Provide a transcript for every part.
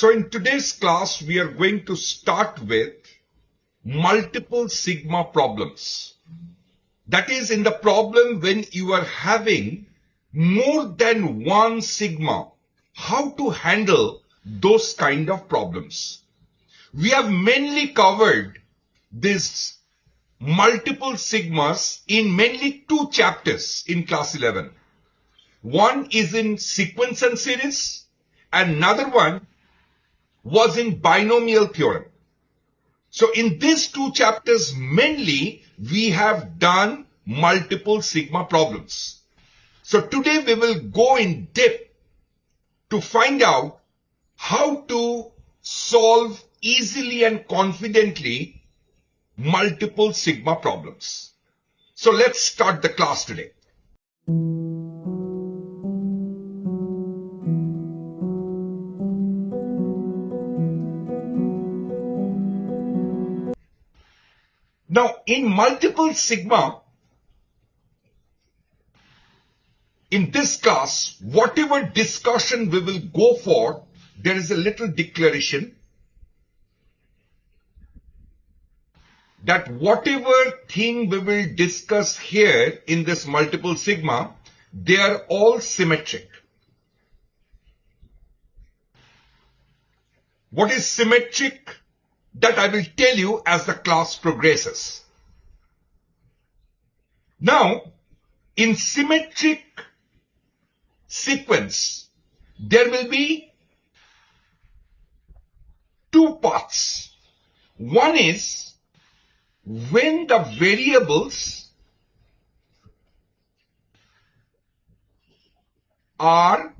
So in today's class, we are going to start with multiple sigma problems. That is, in the problem when you are having more than one sigma, how to handle those kind of problems. We have mainly covered this multiple sigmas in mainly two chapters in class 11. One is in sequence and series, and another one was in binomial theorem. So in these two chapters mainly we have done multiple sigma problems. So today we will go in depth to find out how to solve easily and confidently multiple sigma problems. So let's start the class today. Now, in multiple sigma, in this class, whatever discussion we will go for, there is a little declaration that whatever thing we will discuss here in this multiple sigma, they are all symmetric. What is symmetric? That I will tell you as the class progresses. Now, in symmetric sequence, there will be two parts. One is when the variables are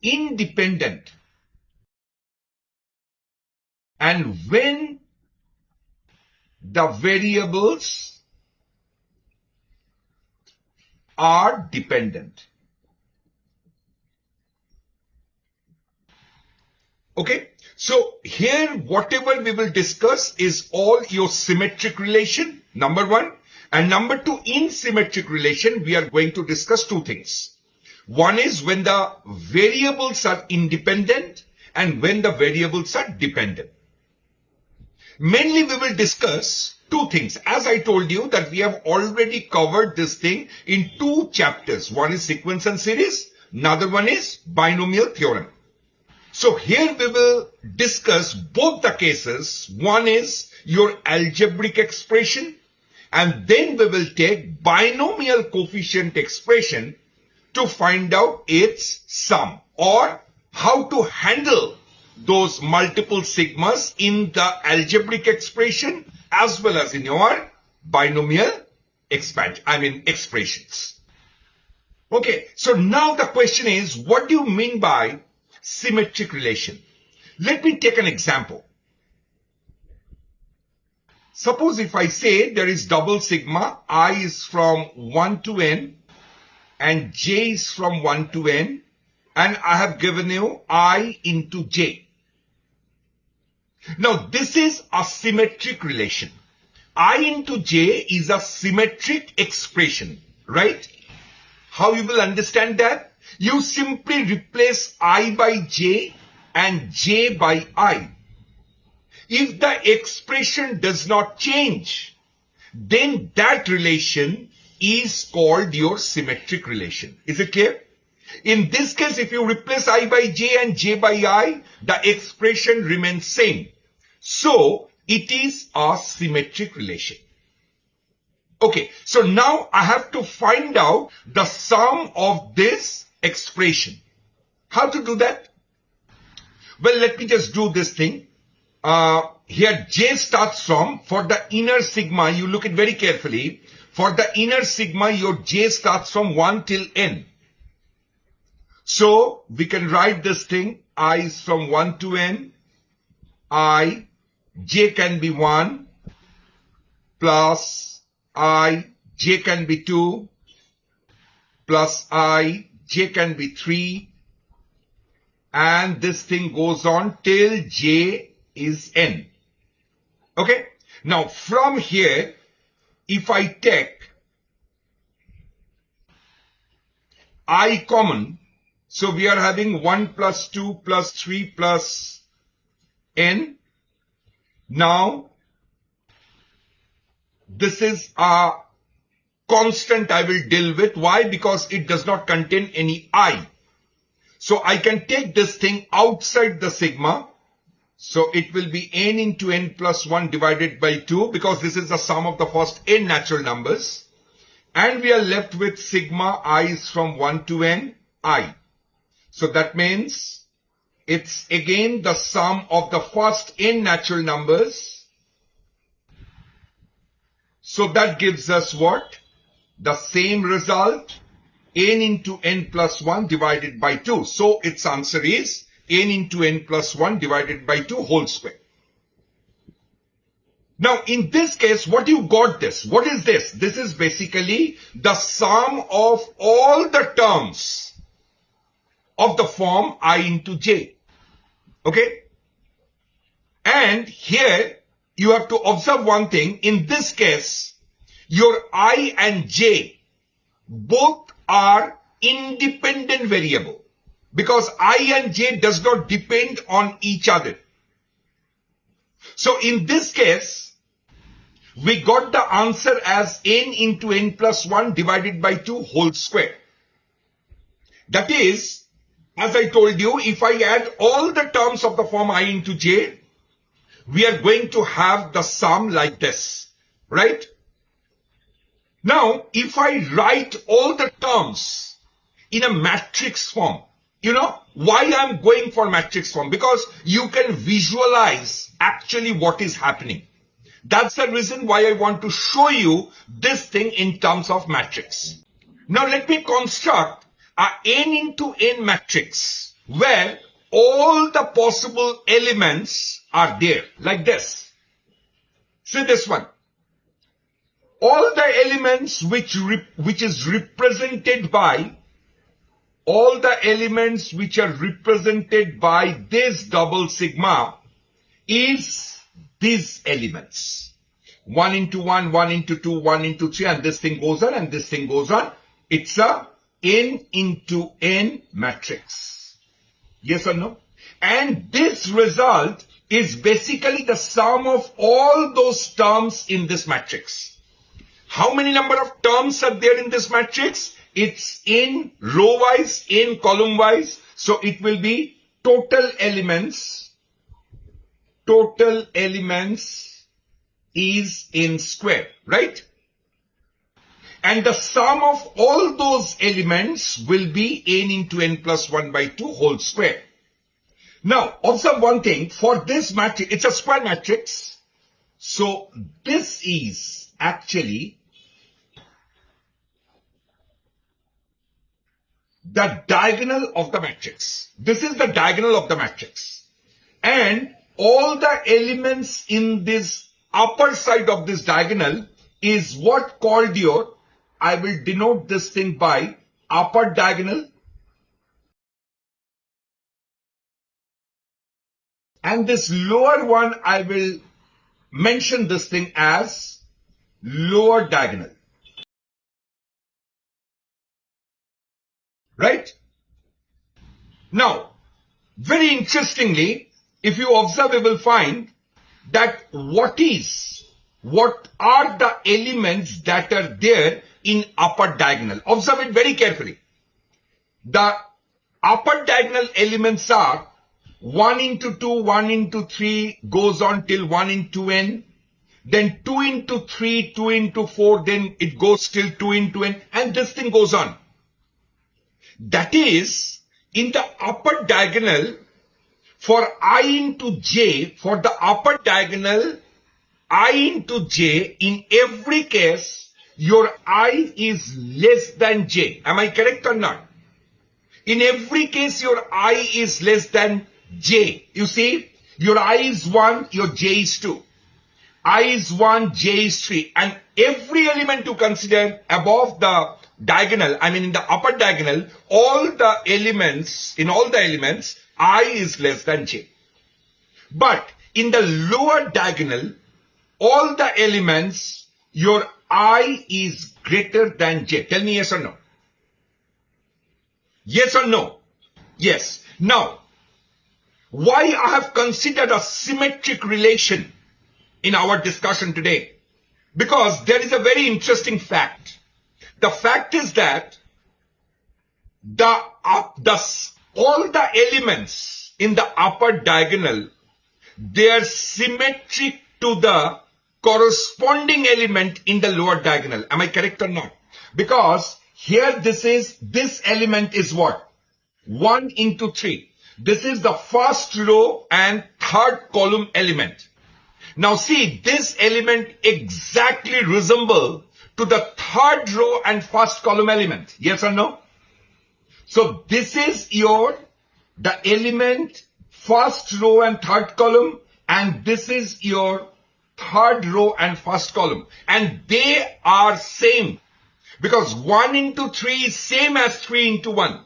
independent and when the variables are dependent. Okay, so here whatever we will discuss is all your symmetric relation, number one. And number two, in symmetric relation, we are going to discuss two things. One is when the variables are independent and when the variables are dependent. Mainly we will discuss two things. As I told you that we have already covered this thing in two chapters. One is sequence and series, another one is binomial theorem. So here we will discuss both the cases. One is your algebraic expression, and then we will take binomial coefficient expression to find out its sum, or how to handle those multiple sigmas in the algebraic expression as well as in your binomial expressions. Okay, so now the question is, what do you mean by symmetric relation? Let me take an example. Suppose if I say there is double sigma, I is from 1 to n and j is from 1 to n, and I have given you I into j. Now this is a symmetric relation. I into j is a symmetric expression, right? How you will understand that? You simply replace I by j and j by I. If the expression does not change, then that relation is called your symmetric relation. Is it clear? In this case, if you replace I by j and j by I, the expression remains same. So it is a symmetric relation. Okay, so now I have to find out the sum of this expression. How to do that? Well, let me just do this thing. Here j starts from, for the inner sigma, you look it very carefully. For the inner sigma, your j starts from 1 till n. So we can write this thing, I is from 1 to n, j can be 1, plus j can be 2, plus j can be 3, and this thing goes on till j is n. Okay? Now from here, if I take I common, So we are having 1 plus 2 plus 3 plus n. Now, this is a constant I will deal with. Why? Because it does not contain any I. So I can take this thing outside the sigma. So it will be n into n plus 1 divided by 2, because this is the sum of the first n natural numbers. And we are left with sigma i's from 1 to n I. So that means it's again the sum of the first n natural numbers. So that gives us what? The same result, n into n plus 1 divided by 2. So its answer is n into n plus 1 divided by 2 whole square. Now in this case, what you got this? What is this? This is basically the sum of all the terms of the form I into j. Okay? And here you have to observe one thing. In this case, your I and j both are independent variable, because I and j does not depend on each other. So in this case, we got the answer as n into n plus 1 divided by 2 whole square. That is, as I told you, if I add all the terms of the form I into j, we are going to have the sum like this, right? Now, if I write all the terms in a matrix form, you know, why I'm going for matrix form? Because you can visualize actually what is happening. That's the reason why I want to show you this thing in terms of matrix. Now let me construct a n into n matrix where all the possible elements are there, like this. See this one. All the elements which is represented by, all the elements which are represented by this double sigma is these elements. 1 into 1, 1 into 2, 1 into 3, and this thing goes on and this thing goes on. It's a n into n matrix. Yes or no? And this result is basically the sum of all those terms in this matrix. How many number of terms are there in this matrix? It's in row wise, in column wise. So it will be total elements is in square, right? And the sum of all those elements will be n into n plus 1 by 2 whole square. Now, observe one thing. For this matrix, it's a square matrix. So this is actually the diagonal of the matrix. This is the diagonal of the matrix. And all the elements in this upper side of this diagonal is what called your, I will denote this thing by upper diagonal. And this lower one, I will mention this thing as lower diagonal. Right? Now, very interestingly, if you observe, you will find that what are the elements that are there in upper diagonal. Observe it very carefully. The upper diagonal elements are 1 into 2, 1 into 3 goes on till 1 into n. Then 2 into 3, 2 into 4, then it goes till 2 into n. And this thing goes on. That is, in the upper diagonal, for I into j, for the upper diagonal, I into j, in every case, your I is less than j. Am I correct or not? In every case, your I is less than j. You see, your I is 1, your j is 2. I is 1, j is 3. And every element to consider above the diagonal, I mean in the upper diagonal, all the elements, in all the elements, I is less than j. But in the lower diagonal, all the elements, your I is greater than j. Tell me yes or no. Yes or no. Yes. Now, why I have considered a symmetric relation in our discussion today? Because there is a very interesting fact. The fact is that all the elements in the upper diagonal, they are symmetric to the corresponding element in the lower diagonal. Am I correct or not? Because here this element is what? 1 into 3. This is the first row and third column element. Now see, this element exactly resembles to the third row and first column element. Yes or no? So this is the element first row and third column, and this is your third row and first column. And they are same, because 1 into 3 is same as 3 into 1.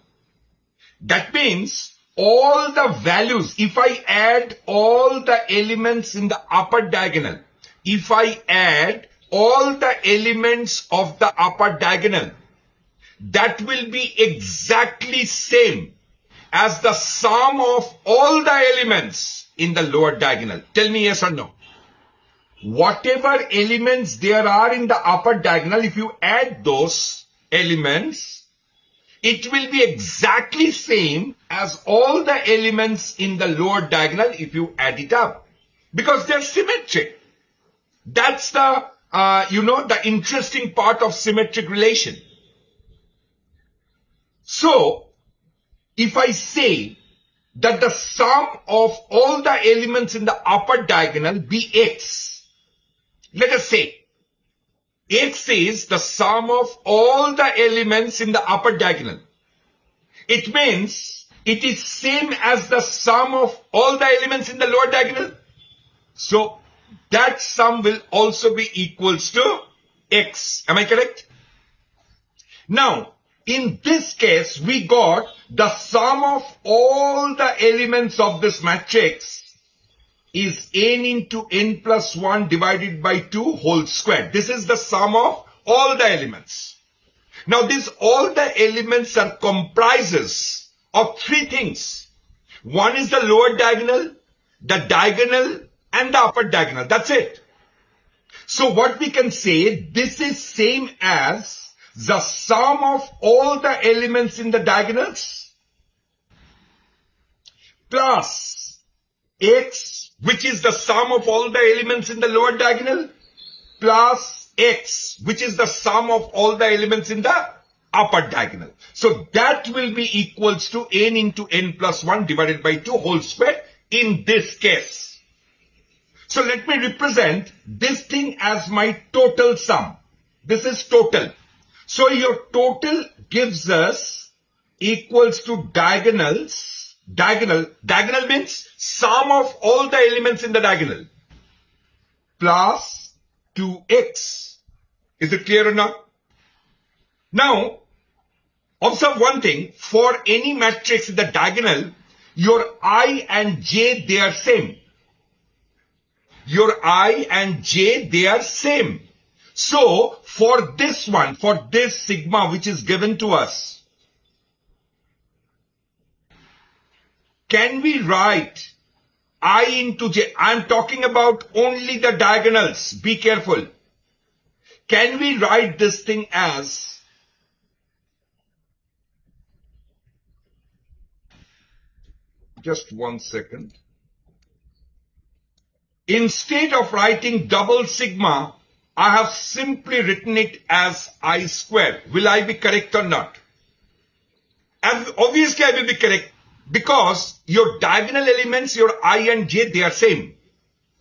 That means all the values, if I add all the elements in the upper diagonal, if I add all the elements of the upper diagonal, that will be exactly same as the sum of all the elements in the lower diagonal. Tell me yes or no. Whatever elements there are in the upper diagonal, if you add those elements, it will be exactly same as all the elements in the lower diagonal if you add it up, because they're symmetric. That's the the interesting part of symmetric relation. So if I say that the sum of all the elements in the upper diagonal be x, let us say x is the sum of all the elements in the upper diagonal. It means it is same as the sum of all the elements in the lower diagonal. So that sum will also be equals to x. Am I correct? Now, in this case, we got the sum of all the elements of this matrix is n into n plus 1 divided by 2 whole square. This is the sum of all the elements. Now, all the elements are comprises of three things. One is the lower diagonal, the diagonal, and the upper diagonal. That's it. So what we can say, this is same as the sum of all the elements in the diagonals plus x, which is the sum of all the elements in the lower diagonal, plus x, which is the sum of all the elements in the upper diagonal. So that will be equals to n into n plus 1 divided by 2 whole square in this case. So let me represent this thing as my total sum. This is total. So your total gives us equals to diagonals. Diagonal means sum of all the elements in the diagonal plus 2x. Is it clear or not? Now, observe one thing. For any matrix in the diagonal, your I and j, they are same. Your I and j, they are same. So, for this one, for this sigma which is given to us, can we write I into j? I am talking about only the diagonals. Be careful. Can we write this thing as just 1 second. Instead of writing double sigma, I have simply written it as I square. Will I be correct or not? And obviously I will be correct, because your diagonal elements, your I and j, they are same.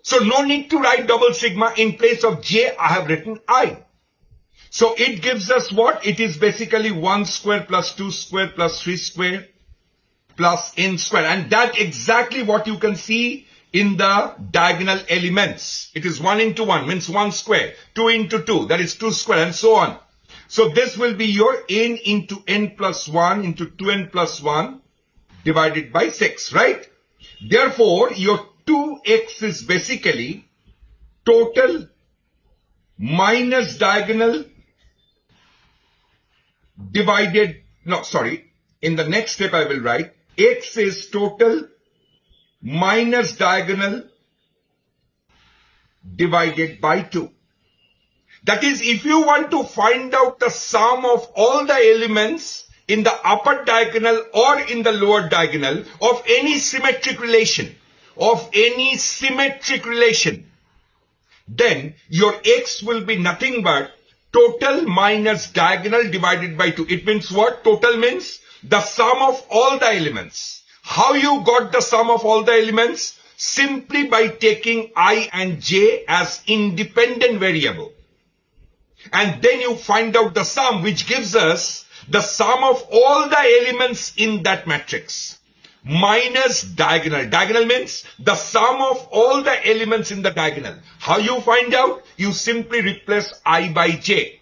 So no need to write double sigma. In place of j, I have written I. So it gives us what? It is basically 1 square plus 2 square plus 3 square plus n square. And that exactly what you can see in the diagonal elements. It is 1 into 1 means 1 square. 2 into 2, that is 2 square, and so on. So this will be your n into n plus 1 into 2n plus 1 divided by 6, right? Therefore, your 2x is basically total minus diagonal divided, no, sorry. In the next step, I will write X is total minus diagonal divided by 2. That is, if you want to find out the sum of all the elements in the upper diagonal or in the lower diagonal of any symmetric relation, then your X will be nothing but total minus diagonal divided by 2. It means what? Total means the sum of all the elements. How you got the sum of all the elements? Simply by taking I and J as independent variable. And then you find out the sum, which gives us the sum of all the elements in that matrix. Minus diagonal. Diagonal means the sum of all the elements in the diagonal. How you find out? You simply replace I by J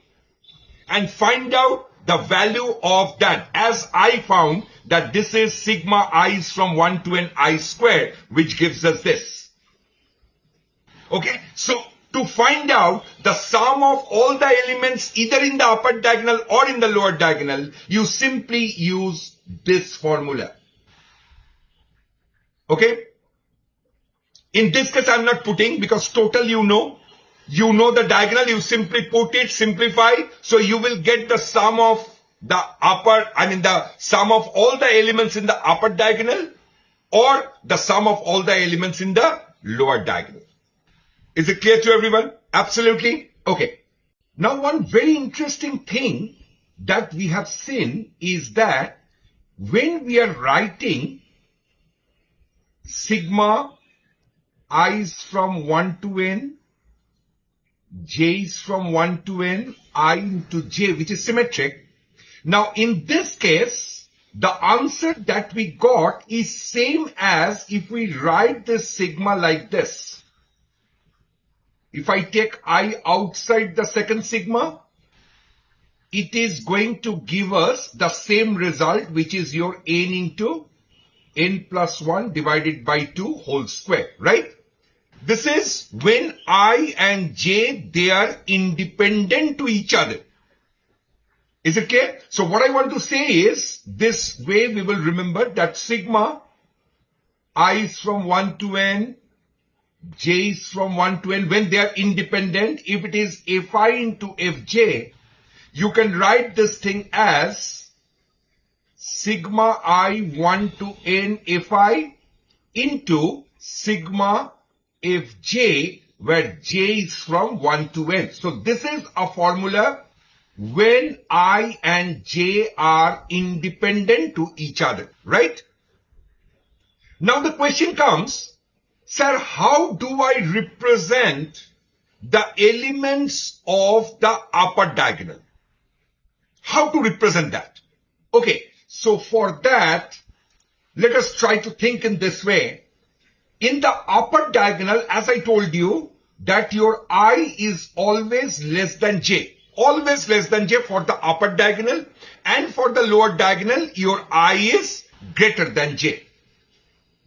and find out the value of that. As I found that this is sigma i's from 1 to n I squared, which gives us this. Okay, so to find out the sum of all the elements either in the upper diagonal or in the lower diagonal, you simply use this formula. Okay? In this case, I'm not putting, because total you know the diagonal, you simply put it, simplify, so you will get the sum of the the sum of all the elements in the upper diagonal or the sum of all the elements in the lower diagonal. Is it clear to everyone? Absolutely? Okay. Now, one very interesting thing that we have seen is that when we are writing sigma i's from 1 to n, j's from 1 to n, I into j, which is symmetric. Now, in this case, the answer that we got is same as if we write this sigma like this. If I take I outside the second sigma, it is going to give us the same result, which is your n into n plus 1 divided by 2 whole square, right? This is when I and j, they are independent to each other. Is it clear? So what I want to say is, this way we will remember that sigma I is from 1 to n, j is from 1 to n, when they are independent, if it is fi into fj, you can write this thing as sigma I 1 to n fi into sigma fj, where j is from 1 to n. So this is a formula when I and j are independent to each other, right? Now the question comes, sir, how do I represent the elements of the upper diagonal? How to represent that? Okay, so for that, let us try to think in this way. In the upper diagonal, as I told you, that your I is always less than j. Always less than j for the upper diagonal, and for the lower diagonal, your I is greater than j.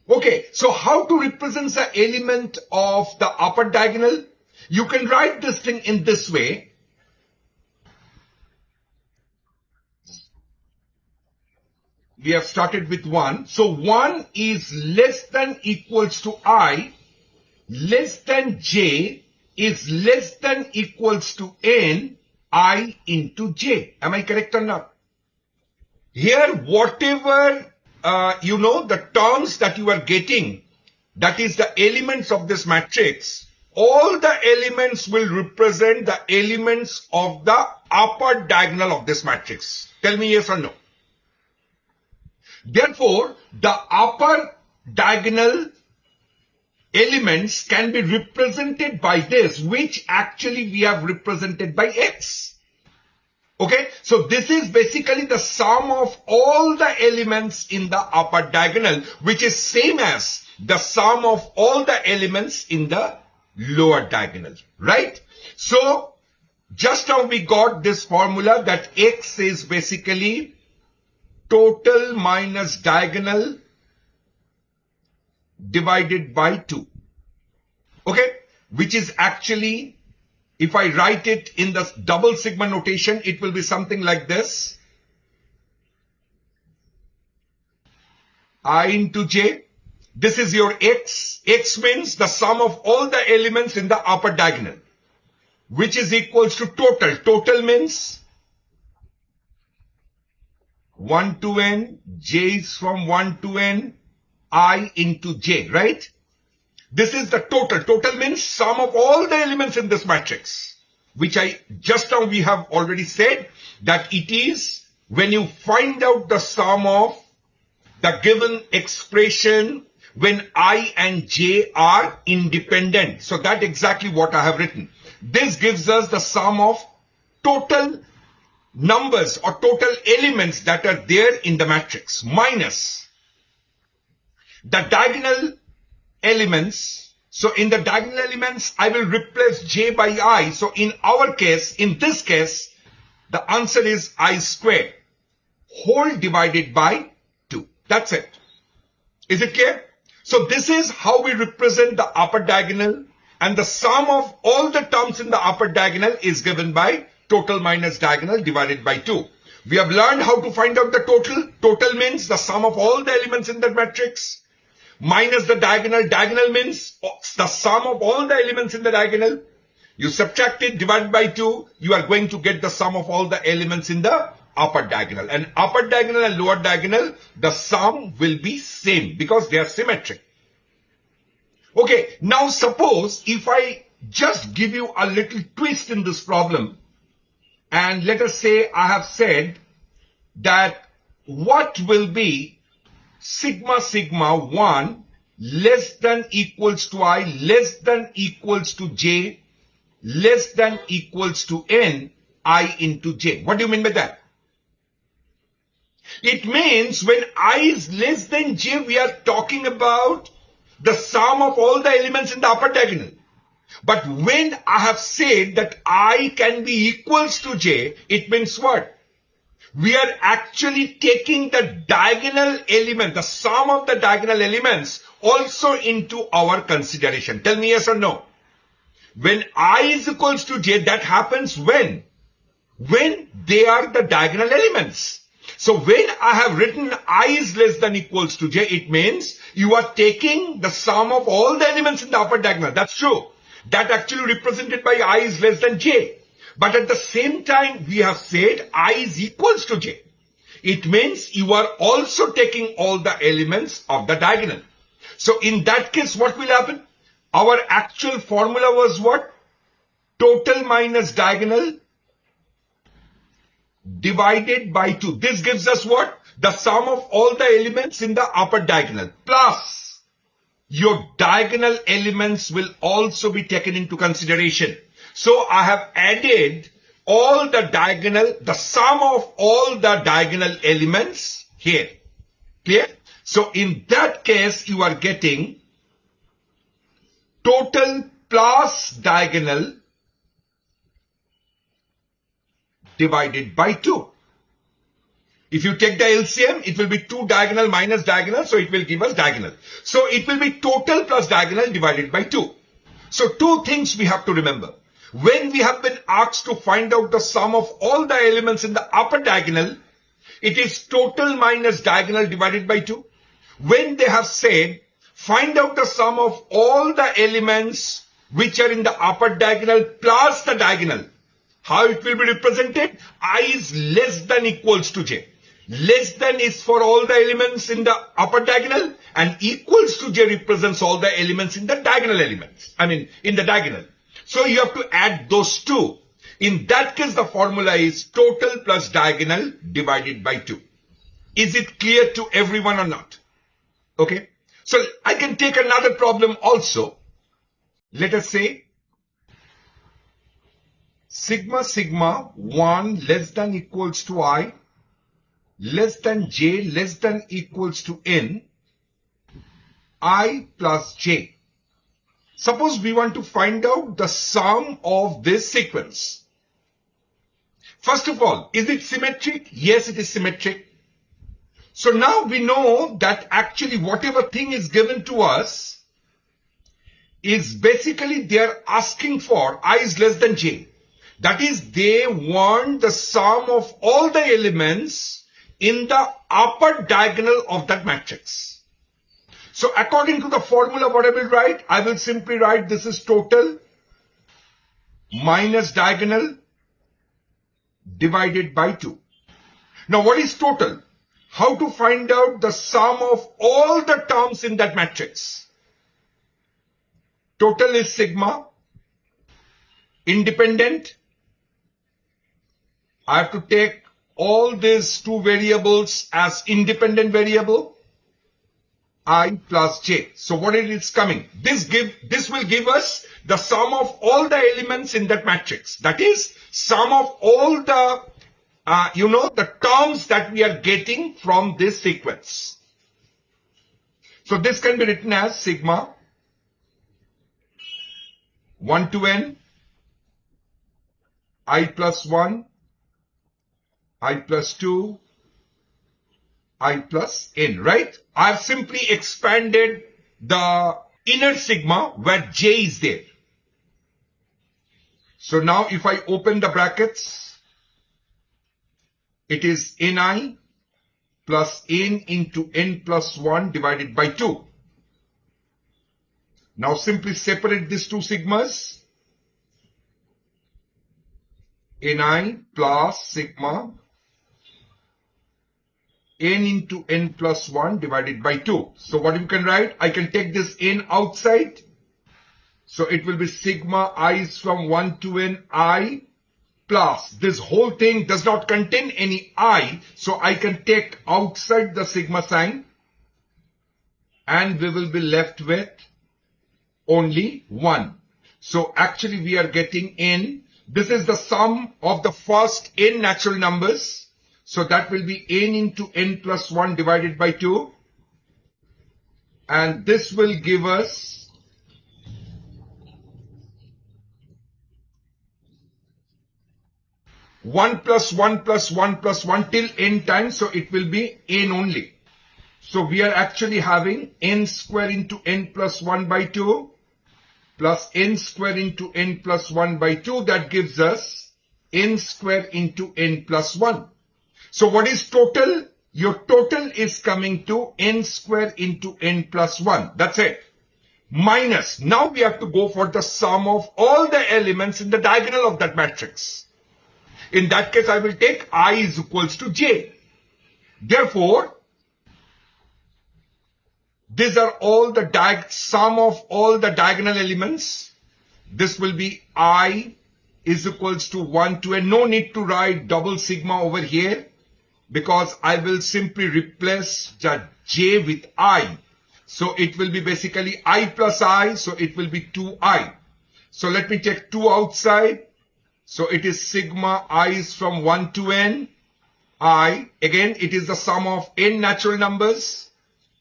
Okay, so how to represent the element of the upper diagonal? You can write this thing in this way. We have started with 1. So 1 is less than equals to I, less than j is less than equals to n, I into j. Am I correct or not? Here, whatever the terms that you are getting, that is the elements of this matrix, all the elements will represent the elements of the upper diagonal of this matrix. Tell me yes or no. Therefore, the upper diagonal elements can be represented by this, which actually we have represented by x. Okay, so this is basically the sum of all the elements in the upper diagonal, which is same as the sum of all the elements in the lower diagonal, right? So just now we got this formula that x is basically total minus diagonal divided by 2. Okay, which is actually, if I write it in the double sigma notation, it will be something like this. I into j. This is your x. X means the sum of all the elements in the upper diagonal, which is equals to total. Total means 1 to n, j is from 1 to n, I into j, right? This is the total. Total means sum of all the elements in this matrix, which just now we have already said that it is when you find out the sum of the given expression when I and j are independent. So that's exactly what I have written. This gives us the sum of total numbers or total elements that are there in the matrix minus the diagonal elements. So in the diagonal elements, I will replace j by I. So in our case, in this case, the answer is I squared whole divided by 2. That's it. Is it clear? So this is how we represent the upper diagonal, and the sum of all the terms in the upper diagonal is given by total minus diagonal divided by 2. We have learned how to find out the total. Total means the sum of all the elements in the matrix minus the diagonal. Diagonal means the sum of all the elements in the diagonal. You subtract it, divide by 2, you are going to get the sum of all the elements in the upper diagonal. And upper diagonal and lower diagonal, the sum will be same because they are symmetric. Okay, now suppose if I just give you a little twist in this problem, and let us say I have said that what will be sigma sigma 1 less than equals to I less than equals to j less than equals to n I into j. What do you mean by that? It means when I is less than j, we are talking about the sum of all the elements in the upper diagonal. But when I have said that I can be equals to j, it means what? We are actually taking the diagonal element, the sum of the diagonal elements also into our consideration. Tell me yes or no. When I is equals to j, that happens when? When they are the diagonal elements. So when I have written I is less than equals to j, it means you are taking the sum of all the elements in the upper diagonal. That's true. That actually represented by I is less than j. But at the same time, we have said I is equals to j. It means you are also taking all the elements of the diagonal. So in that case, what will happen? Our actual formula was what? Total minus diagonal divided by 2. This gives us what? The sum of all the elements in the upper diagonal plus your diagonal elements will also be taken into consideration. So I have added all the diagonal, the sum of all the diagonal elements here. Clear? So in that case, you are getting total plus diagonal divided by 2. If you take the LCM, it will be 2 diagonal minus diagonal, so it will give us diagonal. So it will be total plus diagonal divided by 2. So two things we have to remember. When we have been asked to find out the sum of all the elements in the upper diagonal, it is total minus diagonal divided by 2. When they have said, find out the sum of all the elements which are in the upper diagonal plus the diagonal, how it will be represented? I is less than equals to j. Less than is for all the elements in the upper diagonal, and equals to j represents all the elements in the diagonal elements. In the diagonal. So you have to add those two. In that case, the formula is total plus diagonal divided by 2. Is it clear to everyone or not? Okay. So I can take another problem also. Let us say sigma sigma 1 less than equals to I less than j less than equals to n I plus j. Suppose we want to find out the sum of this sequence. First of all, is it symmetric? Yes, it is symmetric. So now we know that actually whatever thing is given to us is basically they are asking for I is less than j. That is, they want the sum of all the elements in the upper diagonal of that matrix. So according to the formula, what I will write? I will simply write this is total minus diagonal divided by 2. Now what is total? How to find out the sum of all the terms in that matrix? Total is sigma. Independent, I have to take all these two variables as independent variable, I plus j. So what it is coming? This will give us the sum of all the elements in that matrix. That is sum of all the the terms that we are getting from this sequence. So this can be written as sigma 1 to n I plus 1, I plus 2, I plus n, right? I have simply expanded the inner sigma where j is there. So now if I open the brackets, it is ni plus n into n plus 1 divided by 2. Now simply separate these two sigmas. Ni plus sigma n into n plus 1 divided by 2. So what you can write? I can take this n outside. So it will be sigma i's from 1 to n I plus. This whole thing does not contain any I. So I can take outside the sigma sign. And we will be left with only 1. So actually we are getting n. This is the sum of the first n natural numbers. So that will be n into n plus 1 divided by 2. And this will give us one plus 1 plus 1 plus 1 till n times. So it will be n only. So we are actually having n square into n plus 1 by 2. Plus n square into n plus 1 by 2, that gives us n square into n plus 1. So what is total? Your total is coming to n square into n plus 1. That's it. Minus. Now we have to go for the sum of all the elements in the diagonal of that matrix. In that case, I will take I is equals to j. Therefore, these are all the sum of all the diagonal elements. This will be I is equals to 1 to n. No need to write double sigma over here because I will simply replace the j with I. So it will be basically I plus I. So it will be 2I. So let me take 2 outside. So it is sigma I is from 1 to n. I. Again, it is the sum of n natural numbers.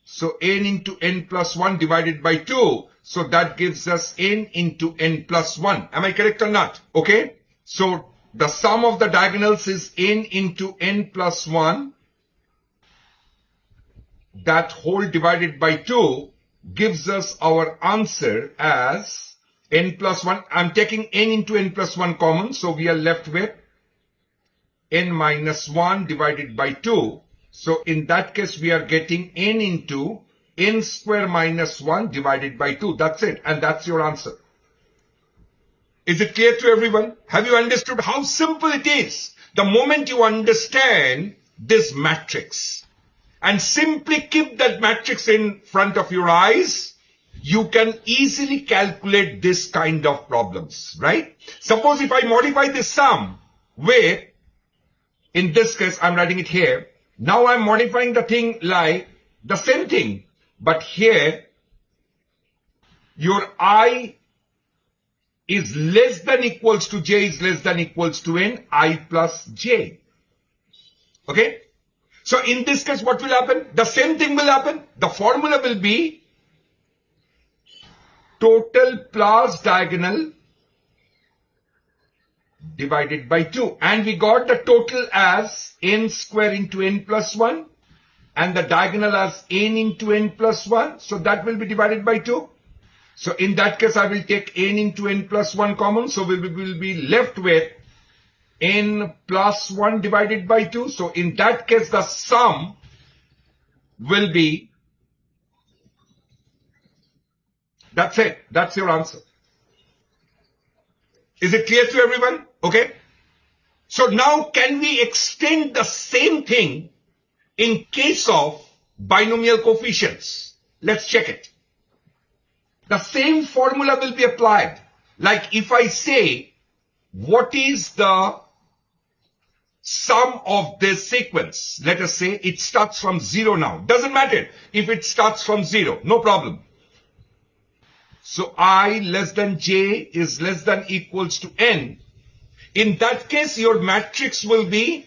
So n into n plus 1 divided by 2. So that gives us n into n plus 1. Am I correct or not? Okay. So the sum of the diagonals is n into n plus 1. That whole divided by 2 gives us our answer as n plus 1. I'm taking n into n plus 1 common. So we are left with n minus 1 divided by 2. So in that case, we are getting n into n square minus 1 divided by 2. That's it. And that's your answer. Is it clear to everyone? Have you understood how simple it is? The moment you understand this matrix and simply keep that matrix in front of your eyes, you can easily calculate this kind of problems, right? Suppose if I modify this sum where, in this case, I'm writing it here. Now I'm modifying the thing like the same thing, but here your I is less than equals to j is less than equals to n, I plus j. Okay. So in this case, what will happen? The same thing will happen. The formula will be total plus diagonal divided by 2. And we got the total as n square into n plus 1. And the diagonal as n into n plus 1. So that will be divided by 2. So in that case, I will take n into n plus 1 common. So we will be left with n plus 1 divided by 2. So in that case, the sum will be, that's it. That's your answer. Is it clear to everyone? Okay. So now can we extend the same thing in case of binomial coefficients? Let's check it. The same formula will be applied. Like if I say, what is the sum of this sequence? Let us say it starts from 0 now. Doesn't matter if it starts from 0. No problem. So I less than j is less than equals to n. In that case, your matrix will be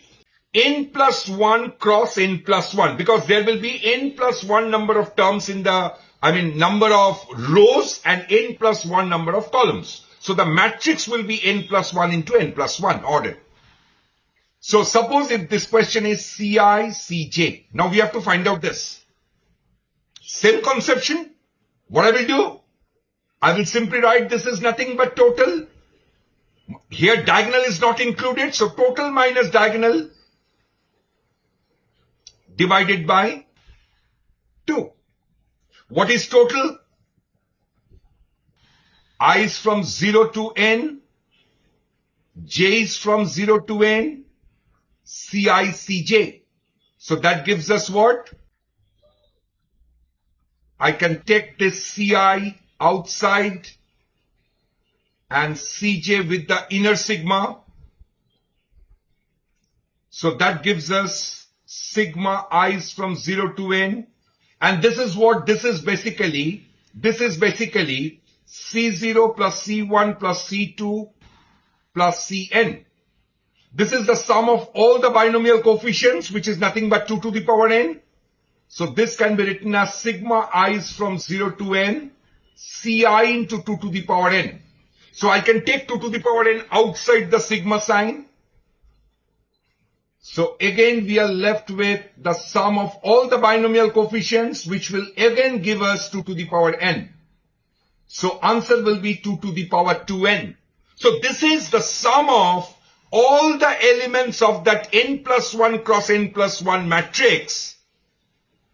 n plus 1 cross n plus 1, because there will be n plus 1 number of terms in the, number of rows and n plus 1 number of columns. So the matrix will be n plus 1 into n plus 1 order. So suppose if this question is Ci, Cj. Now we have to find out this. Same conception. What I will do? I will simply write this is nothing but total. Here diagonal is not included. So total minus diagonal divided by 2. What is total? I is from 0 to n. J is from 0 to n. Ci, Cj. So that gives us what? I can take this Ci outside and Cj with the inner sigma. So that gives us sigma I is from 0 to n. And this is what this is basically. This is basically C0 plus C1 plus C2 plus Cn. This is the sum of all the binomial coefficients, which is nothing but 2 to the power n. So this can be written as sigma I is from 0 to n, Ci into 2 to the power n. So I can take 2 to the power n outside the sigma sign. So again we are left with the sum of all the binomial coefficients, which will again give us 2 to the power n. So answer will be 2 to the power 2n. So this is the sum of all the elements of that n plus 1 cross n plus 1 matrix,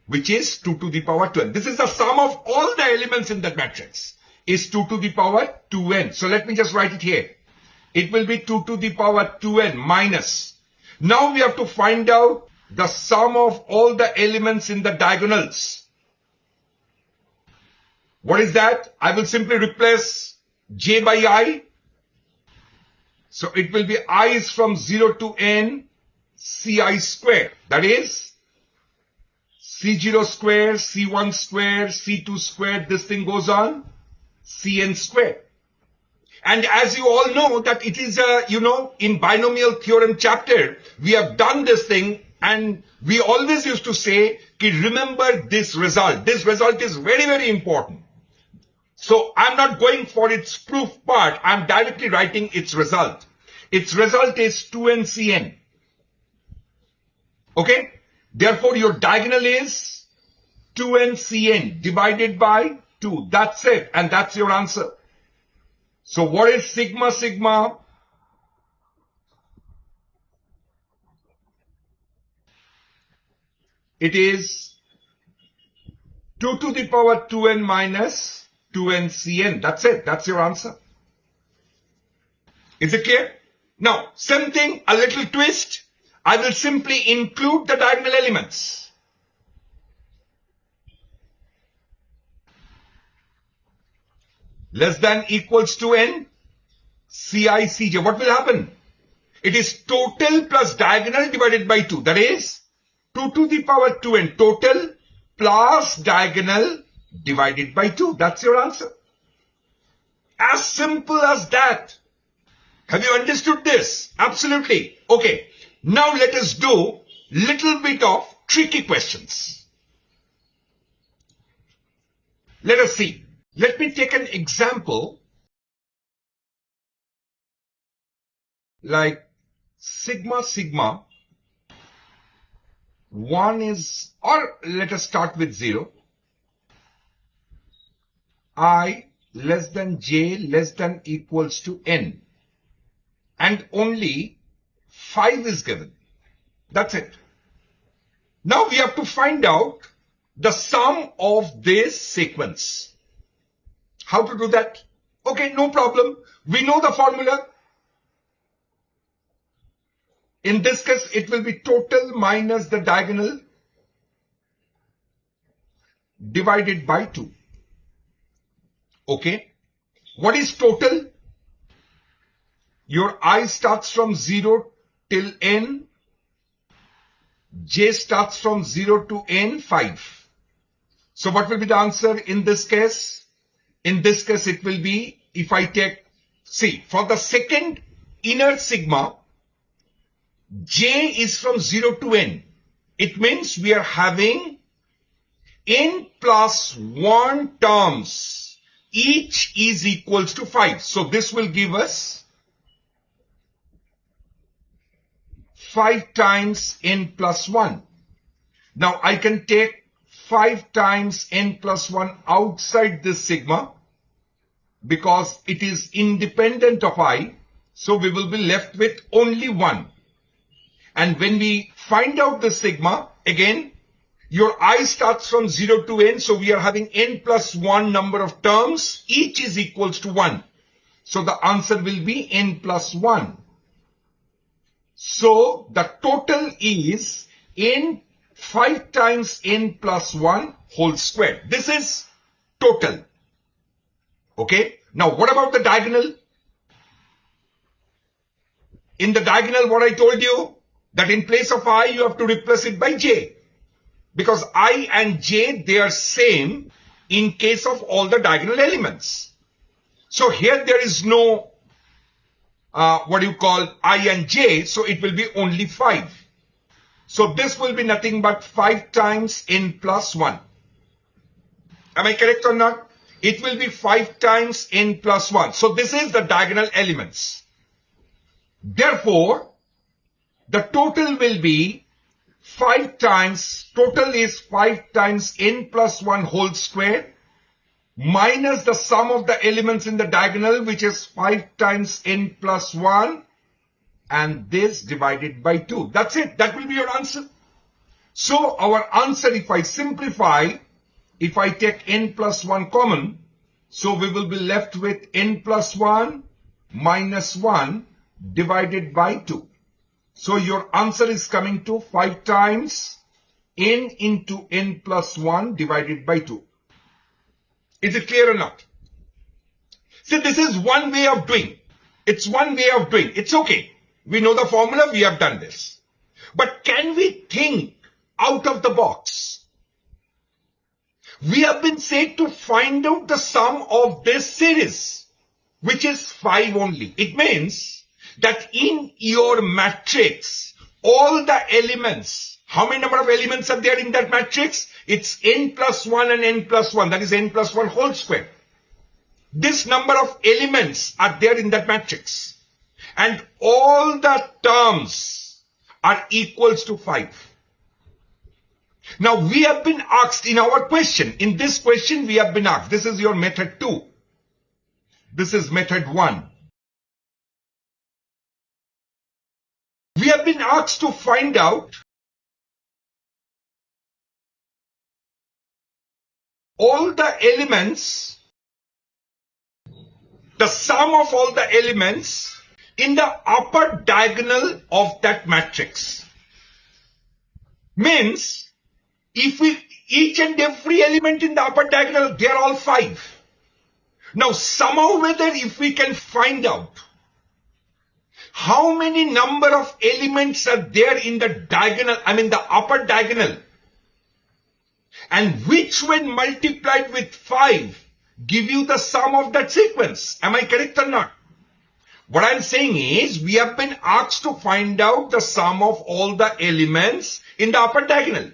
which is 2 to the power 2n. This is the sum of all the elements in that matrix, is 2 to the power 2n. So let me just write it here. It will be 2 to the power 2n minus. Now we have to find out the sum of all the elements in the diagonals. What is that? I will simply replace j by I. So it will be I is from 0 to n Ci square. That is C0 square, C1 square, C2 square. This thing goes on. Cn square. And as you all know that it is in binomial theorem chapter, we have done this thing, and we always used to say, remember this result. This result is very, very important. So I'm not going for its proof part. I'm directly writing its result. Its result is 2n Cn. Okay? Therefore, your diagonal is 2n Cn divided by 2. That's it. And that's your answer. So what is sigma sigma? It is 2 to the power 2n minus 2n Cn. That's it. That's your answer. Is it clear? Now, same thing, a little twist. I will simply include the diagonal elements. Less than equals to n, Ci, Cj. What will happen? It is total plus diagonal divided by 2. That is 2 to the power 2n total plus diagonal divided by 2. That's your answer. As simple as that. Have you understood this? Absolutely. Okay. Now let us do little bit of tricky questions. Let us see. Let me take an example like sigma sigma. 1 is, or let us start with 0. I less than j less than equals to n. And only 5 is given. That's it. Now we have to find out the sum of this sequence. How to do that? Okay, no problem. We know the formula. In this case, it will be total minus the diagonal divided by 2. Okay. What is total? Your I starts from 0 till n. J starts from 0 to n, 5. So what will be the answer in this case? In this case, it will be, if I take, see, for the second inner sigma, J is from 0 to n. It means we are having n plus 1 terms. Each is equals to 5. So this will give us 5 times n plus 1. Now I can take 5 times n plus 1 outside this sigma because it is independent of I. So we will be left with only 1. And when we find out the sigma, again, your I starts from 0 to n. So we are having n plus 1 number of terms. Each is equals to 1. So the answer will be n plus 1. So the total is n 5 times n plus 1 whole square. This is total. Okay. Now what about the diagonal? In the diagonal, what I told you, that in place of I, you have to replace it by j. Because I and j, they are same in case of all the diagonal elements. So here there is no, what you call I and j, so it will be only 5. So this will be nothing but 5 times n plus 1. Am I correct or not? It will be 5 times n plus 1. So this is the diagonal elements. Therefore, the total will be 5 times, total is 5 times n plus 1 whole square minus the sum of the elements in the diagonal, which is 5 times n plus 1, and this divided by 2. That's it. That will be your answer. So our answer, if I simplify, if I take n plus 1 common, so we will be left with n plus 1 minus 1 divided by 2. So your answer is coming to 5 times n into n plus 1 divided by 2. Is it clear or not? See, this is one way of doing. It's one way of doing. It's okay. We know the formula. We have done this. But can we think out of the box? We have been said to find out the sum of this series, which is 5 only. It means that in your matrix, all the elements, how many number of elements are there in that matrix? It's n plus 1 and n plus 1. That is n plus 1 whole square. This number of elements are there in that matrix. And all the terms are equals to 5. Now we have been asked in our question, in this question we have been asked, this is your method 2. This is method 1. We have been asked to find out all the elements, the sum of all the elements in the upper diagonal of that matrix. Means, if we, each and every element in the upper diagonal, they are all 5. Now, somehow whether if we can find out how many number of elements are there in the diagonal, the upper diagonal, and which when multiplied with 5 give you the sum of that sequence. Am I correct or not? What I'm saying is we have been asked to find out the sum of all the elements in the upper diagonal.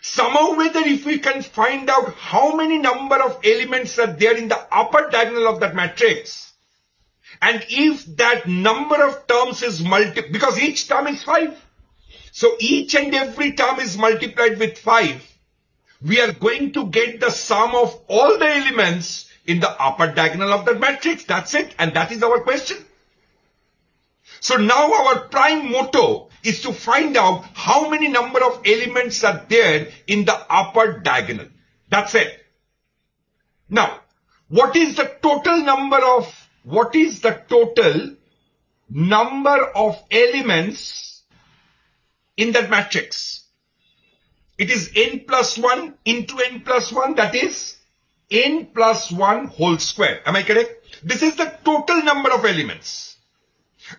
Somehow whether if we can find out how many number of elements are there in the upper diagonal of that matrix, and if that number of terms is because each term is 5. So each and every term is multiplied with 5. We are going to get the sum of all the elements in the upper diagonal of that matrix. That's it. And that is our question. So now our prime motto is to find out how many number of elements are there in the upper diagonal. That's it. Now, what is the total number of elements in that matrix? It is n plus 1 into n plus 1, that is n plus 1 whole square. Am I correct? This is the total number of elements.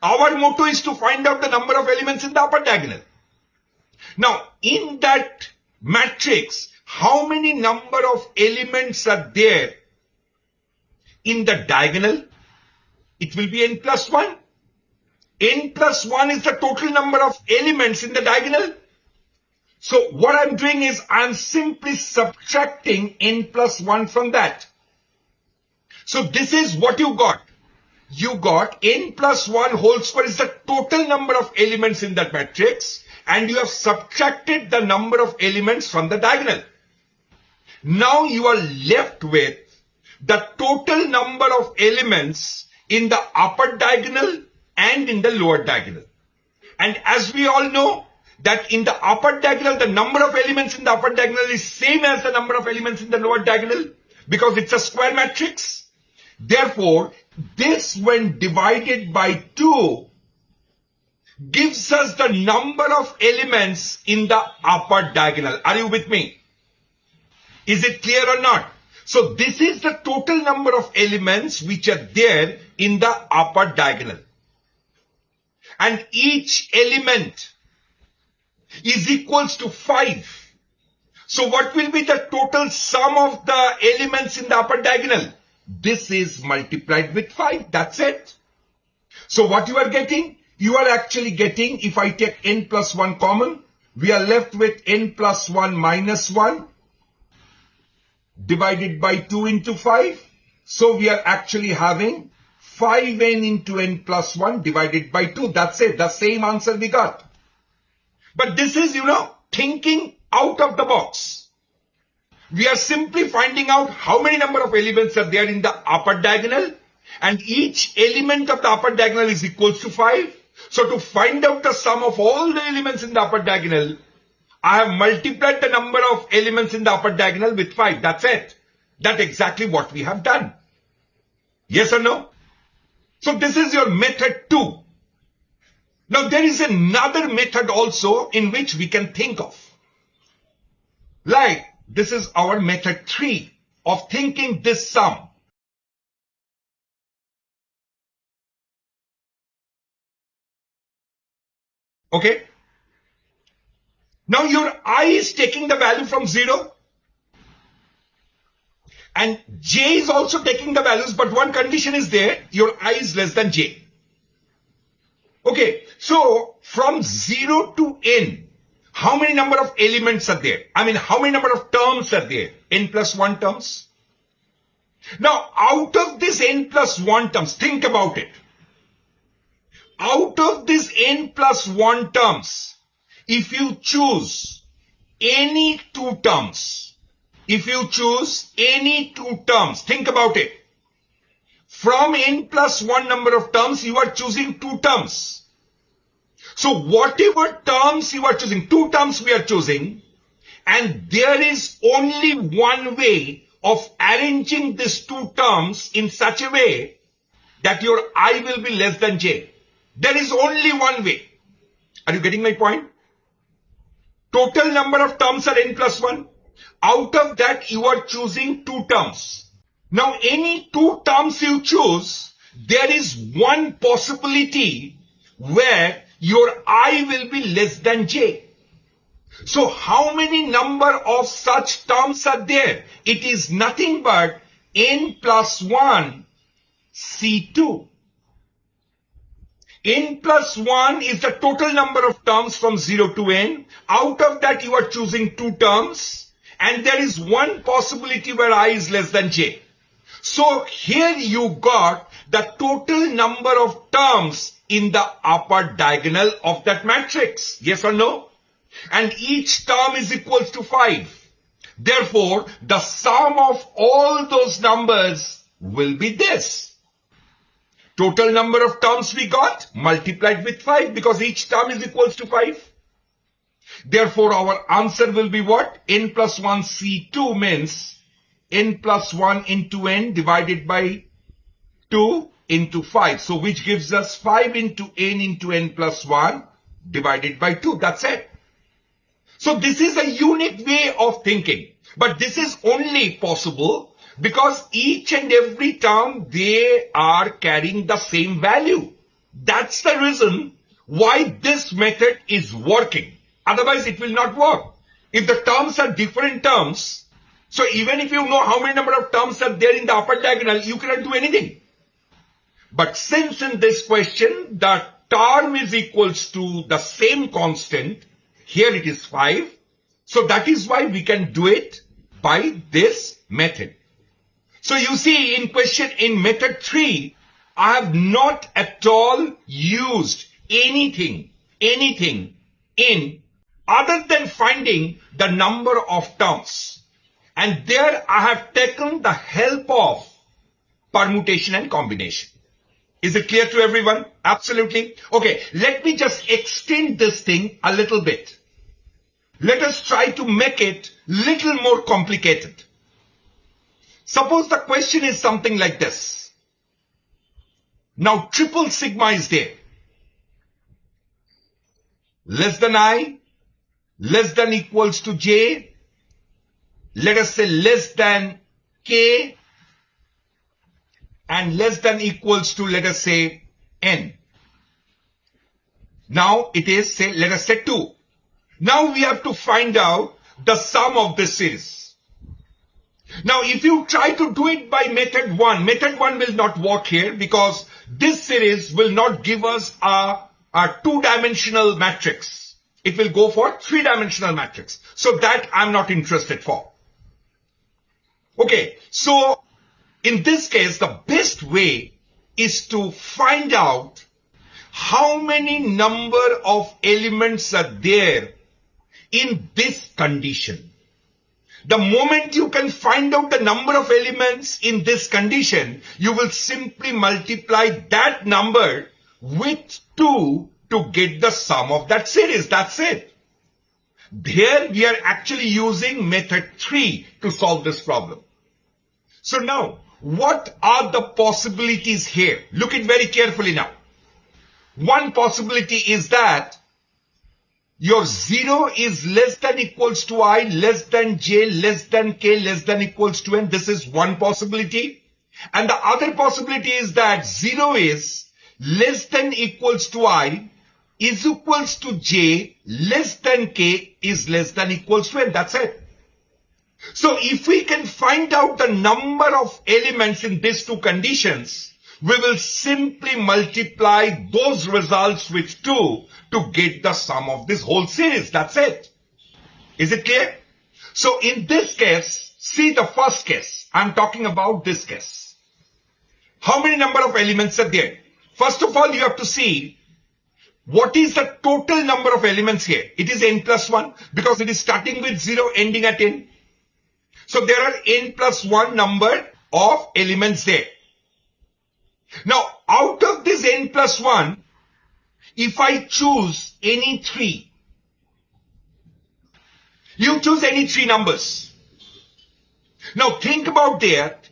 Our motto is to find out the number of elements in the upper diagonal. Now, in that matrix, how many number of elements are there in the diagonal? It will be n plus 1. N plus 1 is the total number of elements in the diagonal. So what I'm doing is I'm simply subtracting n plus 1 from that. So this is what you got. You got n plus 1 whole square is the total number of elements in that matrix, and you have subtracted the number of elements from the diagonal. Now you are left with the total number of elements in the upper diagonal and in the lower diagonal. And as we all know that in the upper diagonal, the number of elements in the upper diagonal is same as the number of elements in the lower diagonal because it's a square matrix. Therefore, this when divided by 2 gives us the number of elements in the upper diagonal. Are you with me? Is it clear or not? So this is the total number of elements which are there in the upper diagonal. And each element is equals to 5. So what will be the total sum of the elements in the upper diagonal? This is multiplied with 5. That's it. So what you are getting? You are actually getting, if I take n plus 1 common, we are left with n plus 1 minus 1 divided by 2 into 5. So we are actually having 5n into n plus 1 divided by 2. That's it. The same answer we got. But this is, thinking out of the box. We are simply finding out how many number of elements are there in the upper diagonal, and each element of the upper diagonal is equals to 5. So to find out the sum of all the elements in the upper diagonal, I have multiplied the number of elements in the upper diagonal with 5. That's it. That's exactly what we have done. Yes or no? So this is your method 2. Now there is another method also in which we can think of. Like this is our method 3 of thinking this sum. Okay. Now your I is taking the value from 0. And j is also taking the values, but one condition is there, your I is less than j. Okay, so from 0 to n, how many number of elements are there? I mean, how many number of terms are there? N plus 1 terms. Now, out of this n plus 1 terms, think about it. Out of this n plus 1 terms, if you choose any 2 terms, think about it. From n plus 1 number of terms, you are choosing 2 terms. So whatever terms you are choosing, 2 terms we are choosing, and there is only one way of arranging these 2 terms in such a way that your I will be less than j. There is only one way. Are you getting my point? Total number of terms are n plus 1. Out of that, you are choosing 2 terms. Now, any 2 terms you choose, there is one possibility where your I will be less than j. So, how many number of such terms are there? It is nothing but n plus 1 C2. N plus 1 is the total number of terms from 0 to n. Out of that, you are choosing 2 terms. And there is one possibility where I is less than j. So here you got the total number of terms in the upper diagonal of that matrix. Yes or no? And each term is equals to 5. Therefore, the sum of all those numbers will be this. Total number of terms we got multiplied with 5 because each term is equals to 5. Therefore, our answer will be what? N plus 1 C2 means n plus 1 into n divided by 2 into 5. So which gives us 5 into n plus 1 divided by 2. That's it. So this is a unique way of thinking. But this is only possible because each and every term, they are carrying the same value. That's the reason why this method is working. Otherwise, it will not work. If the terms are different terms, so even if you know how many number of terms are there in the upper diagonal, you cannot do anything. But since in this question, the term is equals to the same constant, here it is 5. So that is why we can do it by this method. So you see in method 3, I have not at all used anything in other than finding the number of terms. And there I have taken the help of permutation and combination. Is it clear to everyone? Absolutely. Okay, let me just extend this thing a little bit. Let us try to make it little more complicated. Suppose the question is something like this. Now triple sigma is there. Less than I, less than equals to j, let us say less than k, and less than equals to, let us say, n. Now it is, say, let us say 2. Now we have to find out the sum of this series. Now if you try to do it by method 1 will not work here because this series will not give us a two-dimensional matrix. It will go for three-dimensional matrix. So that I'm not interested for. Okay, so in this case, the best way is to find out how many number of elements are there in this condition. The moment you can find out the number of elements in this condition, you will simply multiply that number with 2 to get the sum of that series. That's it. Here we are actually using method 3 to solve this problem. So now, what are the possibilities here? Look it very carefully now. One possibility is that your 0 is less than equals to I, less than j, less than k, less than equals to n. This is one possibility. And the other possibility is that 0 is less than equals to I, is equals to j, less than k, is less than equals to n. That's it. So if we can find out the number of elements in these two conditions, we will simply multiply those results with 2 to get the sum of this whole series. That's it. Is it clear? So in this case, see the first case. I'm talking about this case. How many number of elements are there? First of all, you have to see what is the total number of elements here. It is n plus 1 because it is starting with 0, ending at n. So there are n plus 1 number of elements there. Now, out of this n plus 1, if I choose any 3, you choose any 3 numbers. Now think about that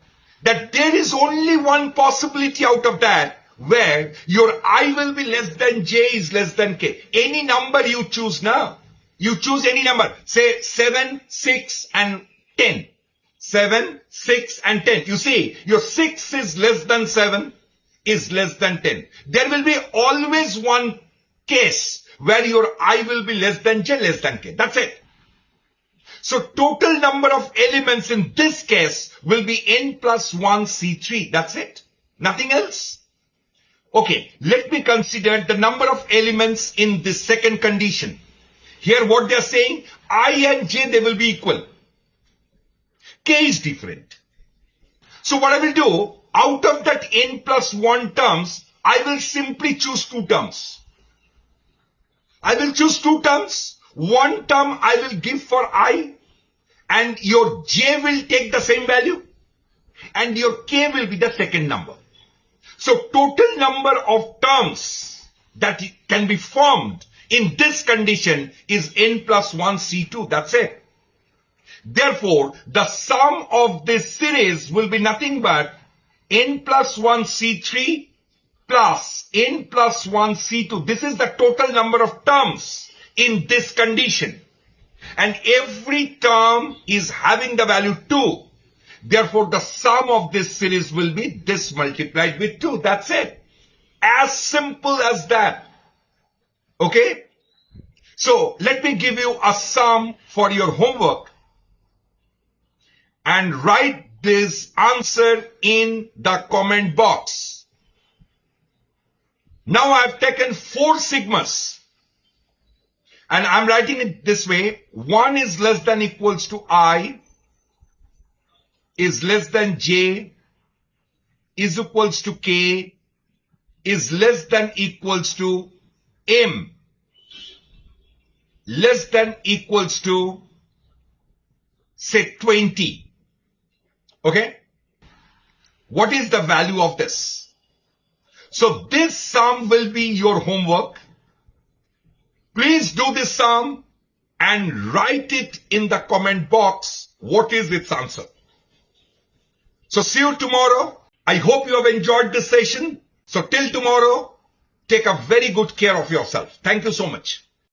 there is only one possibility out of that where your I will be less than j is less than k. Any number you choose now. You choose any number. Say 7, 6 and 10. 7, 6 and 10. You see, your 6 is less than 7. Is less than 10. There will be always one case where your I will be less than j, less than k. That's it. So total number of elements in this case will be n plus 1 C3. That's it. Nothing else. Okay, let me consider the number of elements in this second condition. Here what they are saying, I and j, they will be equal. K is different. So what I will do, out of that n plus 1 terms, I will simply choose 2 terms. I will choose 2 terms. One term I will give for I, and your j will take the same value, and your k will be the second number. So total number of terms that can be formed in this condition is n plus 1 C2. That's it. Therefore, the sum of this series will be nothing but n plus 1 C3 plus n plus 1 C2. This is the total number of terms in this condition. And every term is having the value 2. Therefore, the sum of this series will be this multiplied with 2. That's it. As simple as that. Okay? So, let me give you a sum for your homework. And write this answer in the comment box. Now I have taken 4 sigmas. And I'm writing it this way. 1 is less than equals to I, is less than J, is equals to K, is less than equals to M, less than equals to, say, 20. Okay? What is the value of this? So this sum will be your homework. Please do this sum and write it in the comment box. What is its answer? So see you tomorrow. I hope you have enjoyed this session. So till tomorrow, take a very good care of yourself. Thank you so much.